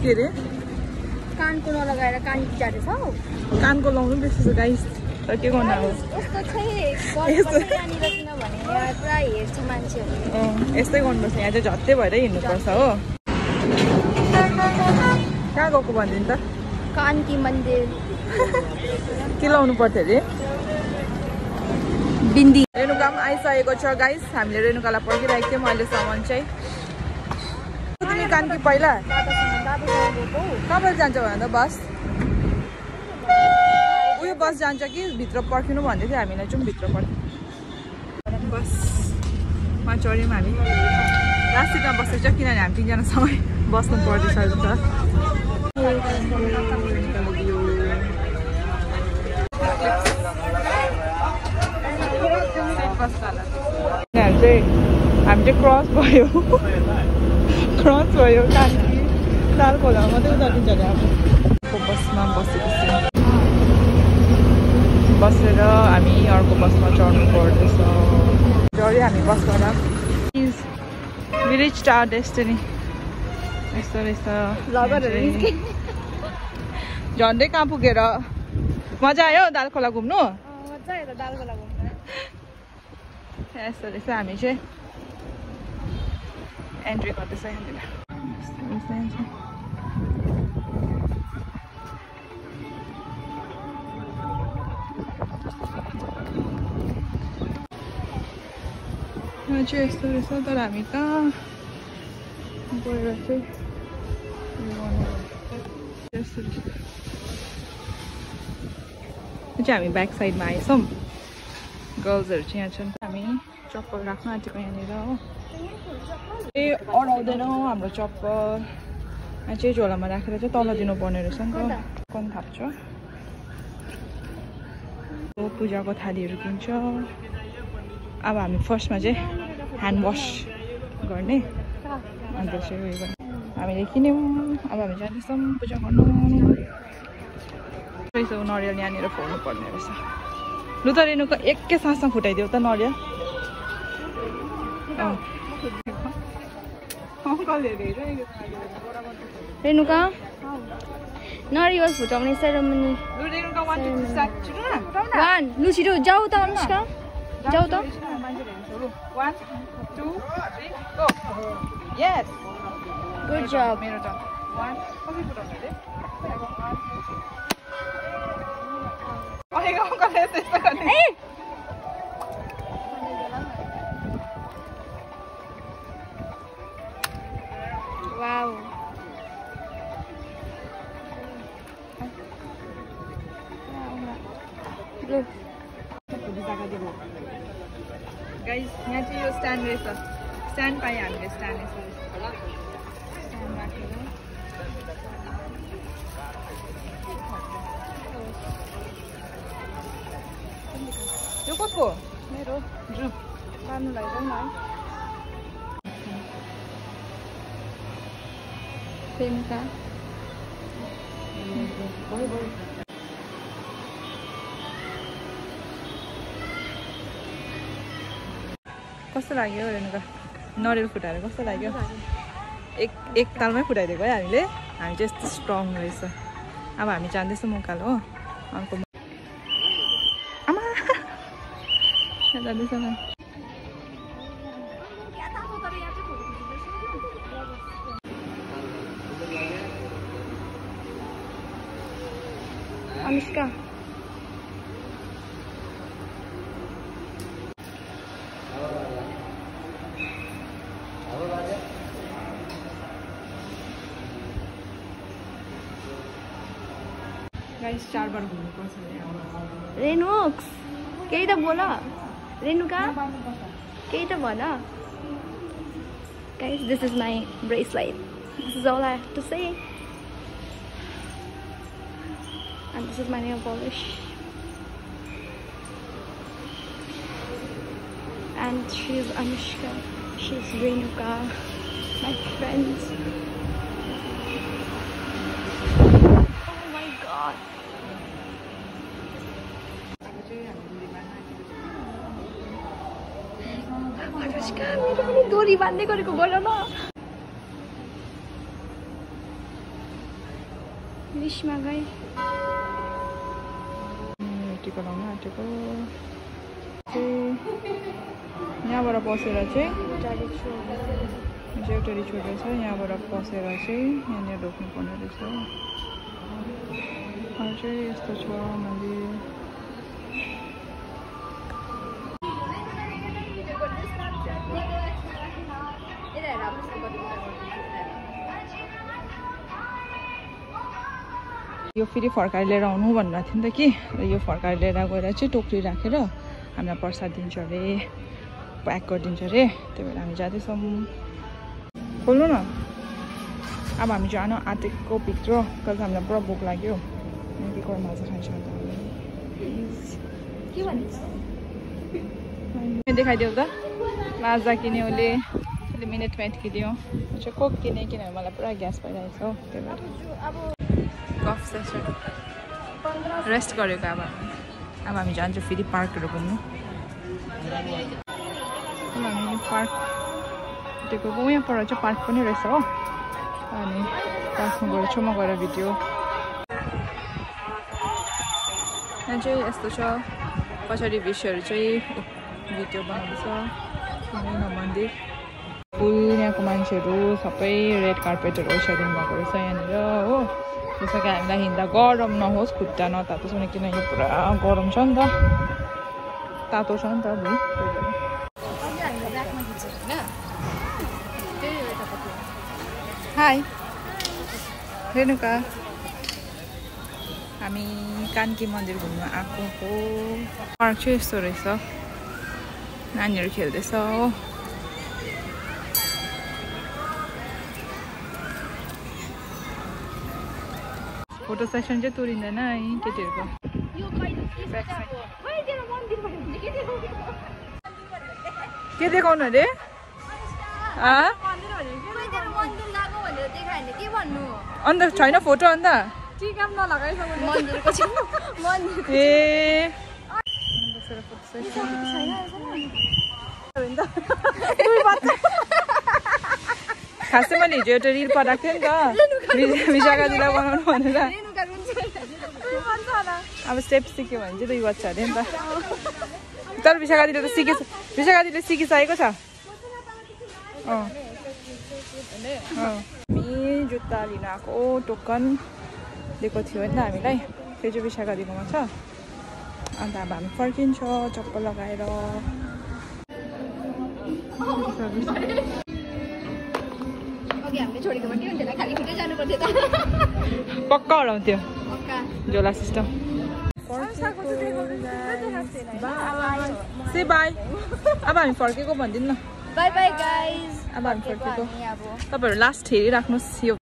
के रे कानको नलगाएर कान बिचारेछौ कानको लाउनु बेसी छ गाइस तर के गर्नु अब यस्तो चाहिँ गर्नुपर्छ यहाँनिर किनभने यहाँ पुरा हेर्छ मान्छेहरूले यस्तै गर्नुपर्छ यहाँ चाहिँ झट्टै भएर हिँड्नुपर्छ हो कहाँ गएको भनिदिनु त कानकी मन्दिर के लाउनु पर्थ्यो अरे बिन्दी रेणुका पनि आइसकेको छ गाइस हामीले रेणुकालाई पर्खिरहेको थियौँ अहिलेसम्म चाहिँ तिमी कानकी पहिला कहाँबाट जान्छ भने त बस उयो बस जान्छ कि भित्र पर्खिनु भन्दै थियो हामीलाई चाहिँ भित्र पर्खिनु बसमा चढ्यौँ हामी लास्ट सिटमा बसेको छ किनभने हामी तिनजनासँगै बस्नु पर्दैछ हामी चाहिँ क्रस भयो कानकी लाल खोलामा मात्रै उतारिन्छ अरे अब बसमा बसेपछि बसेर हामी अर्को बसमा चढ्नु पर्दैछ चढ्यो हामी बसबाट वी रिच्ड आवर डेस्टिनी यस्तो रहेछ झन्डै कहाँ पुगेर मजा आयो दाल खोला घुम्नु यस्तो रहेछ हामी चाहिँ एन्ट्री गर्दैछ यहाँनिर यहाँ चाहिँ यस्तो रहेछ तर हामी कहाँ गएर चाहिँ हामी ब्याक साइडमा आएछौँ गर्ल्सहरू चाहिँ यहाँ छन् हामी चप्पल राख्न आँटेको यहाँनिर हो ए अडाउँदैनौँ हाम्रो चप्पल यहाँ चाहिँ झोलामा राखेर चाहिँ तल दिनुपर्ने रहेछ नि त कन थाप्छ पूजाको थालीहरू किन्छ अब हामी फर्स्टमा चाहिँ ह्यान्ड वास गर्ने अन्त चाहिँ उयो गर्ने हामीले किन्यौँ अब हामी जाँदैछौँ पूजा गर्नु नरियल यहाँनिर फोड्नु पर्ने रहेछ लु त रेणुका एकै सासमा फुटाइदेऊ त नरियल रेणुका नरिवल फुटाउने सेरेमनी लु छिटो जाऊ त अनुष्का जाऊ त 1 2 3 go yes good job मेरो टर्न 1 कति फुटाउने रे अहेगा कसले त्यस्तो गर्ने wow look गाइस यहाँ चाहिँ यो स्ट्यान्ड रहेछ स्ट्यान्ड पाएँ हामीले स्ट्यान्ड यसो स्ट्यान्ड राखेर यो कसको मेरो जु पार्नु लाग्छ नि रेणुका कस्तो लाग्यो रेणुका नरियल फुटाएर कस्तो लाग्यो एक तालमै फुटाइदिएको है हामीले हामी चाहिँ यस्तो स्ट्रङ रहेछ अब हामी जाँदैछौँ उकालो हो अर्को आमा जाँदैछौँ अनुष्का गाइस 4 बार घुम्नुपर्छ रेनुक्स केही त बोल रेणुका केही त भन guys this is my bracelet this is all I have to say and this is my nail polish and she's Anushka she's Renuka my friends oh my god Anushka मेरो पनि डोरी बान्दै गरेको गर न विशमा गए टिका लाउन आँटेको यहाँबाट पसेर चाहिँ एउटा रिचोर्ट रहेछ यहाँबाट पसेर चाहिँ यहाँनिर रोक्नु पर्ने रहेछ अरू चाहिँ यस्तो छ मन्दिर यो फेरि फर्काएर लिएर आउनु भनेर थियो नि त कि यो फर्काएर लिएर गएर चाहिँ टोकरी राखेर हामीलाई प्रसाद दिन्छ अरे प्याक गरिदिन्छ अरे त्यही भएर हामी जाँदैछौँ खोल्नु न अब हामी जानु आँटेको भित्र कहिले हामीलाई पुरा भोक लाग्यो के को माछा खान्छ देखाइदेऊ त माजा किन्यो उसले मिनेट म्याट किन्यो चाहिँ कोक किने किनभने मलाई पुरा ग्यास भइरहेको छ हौ त्यही भएर गफ सेसन रेस्ट गरेको अब हामी जान्छौँ फेरि पार्कहरू घुम्नु हामी पार्क गएको यहाँ पर चाहिँ पार्क पनि रहेछ हो अनि पार्कमा गएर छेउमा गएर भिडियो यहाँ चाहिँ यस्तो छ पछाडि विषयहरू चाहिँ भिडियो बनाउँदैछ मन्दिर फुल यहाँको मान्छेहरू सबै रेड कार्पेटहरू ओछ्याइदिनु भएको रहेछ यहाँनिर हो त्यसो कि हामीलाई हिँड्दा गरम नहोस् खुट्टा नतातोस् भने किन यो पुरा गरम छ नि त तातो छ नि त भुइँ हाई रेणुका हामी कान्की मन्दिर घुम्न आएको हो पार्क चाहिँ यस्तो रहेछ नानीहरू खेल्दैछ हो फोटो सेसन चाहिँ तुरिँदैन है केटीहरूको के देखाउनु अरे अन्त छैन फोटो अन्त ए खासै मैले हिजो एउटा रिल पठाएको थिएँ नि त विशाखा दिदीलाई बनाउनु भनेर अब स्टेप सिक्यो भने चाहिँ 2 बज्छ अरे नि त तर विशाखा दिदीले त विशाखा दिदीले सिकिसकेको छ हामी जुत्ता लिन आएको टोकन दिएको थियो नि त हामीलाई त्यो चाहिँ विशाखा दिदीकोमा छ अन्त अब हामी फर्किन्छ चप्पल लगाएर पक्का हराउँथ्यो झोला सिस्टम से बाई अब हामी फर्केको भनिदिनु न बाई बाई गाइज अब हामी फर्केको तपाईँहरू लास्ट हेरिराख्नुहोस् यो